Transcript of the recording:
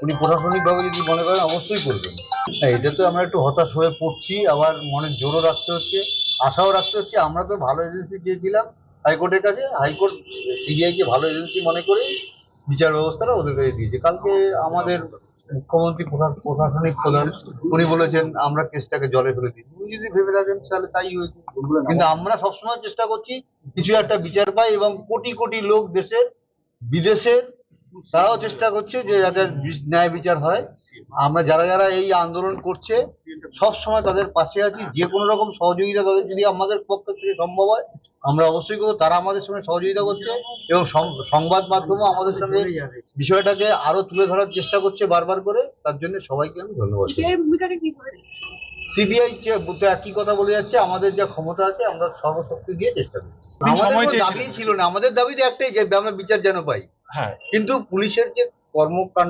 উনি প্রশাসনিকভাবে যদি মনে করেন অবশ্যই করবেন। হ্যাঁ, এটা তো আমরা একটু হতাশ হয়ে পড়ছি, আবার মনের জোরও রাখতে হচ্ছে, আশাও রাখতে হচ্ছে। আমরা তো ভালো এজেন্সি চেয়েছিলাম হাইকোর্টের কাছে, হাইকোর্ট সিবিআই কে ভালো এজেন্সি মনে করে বিচার ব্যবস্থাটা ওদের কাছে দিয়েছে। কালকে আমাদের মুখ্যমন্ত্রী প্রশাসনিক প্রধান উনি বলেছেন আমরা কেসটাকে জলে ফেলে দিই। উনি যদি ভেবে থাকেন তাহলে তাই হয়েছে, কিন্তু আমরা সবসময় চেষ্টা করছি কিছু একটা বিচার পাই, এবং কোটি কোটি লোক দেশের বিদেশের তারাও চেষ্টা করছে যে যাদের ন্যায় বিচার হয়। আমরা যারা যারা এই আন্দোলন করছে সব সময় তাদের পাশে আছি, যে কোনো রকম সহযোগিতা তাদের যদি আমাদের পক্ষ থেকে সম্ভব হয় আমরা অবশ্যই করবো। তারা আমাদের সঙ্গে সহযোগিতা করছে, এবং সংবাদ মাধ্যমও আমাদের সঙ্গে বিষয়টাকে আরো তুলে ধরার চেষ্টা করছে বারবার করে। তার জন্য সবাইকে আমি ধন্যবাদ। সিবিআই তো একই কথা বলে যাচ্ছে, আমাদের যা ক্ষমতা আছে আমরা সর্বশক্তি দিয়ে চেষ্টা করি। আমাদের কোনো দাবি ছিল না, আমাদের দাবি তো একটাই যে আমরা বিচার যেন পাই। হ্যাঁ, কিন্তু পুলিশের যে কর্মকাণ্ড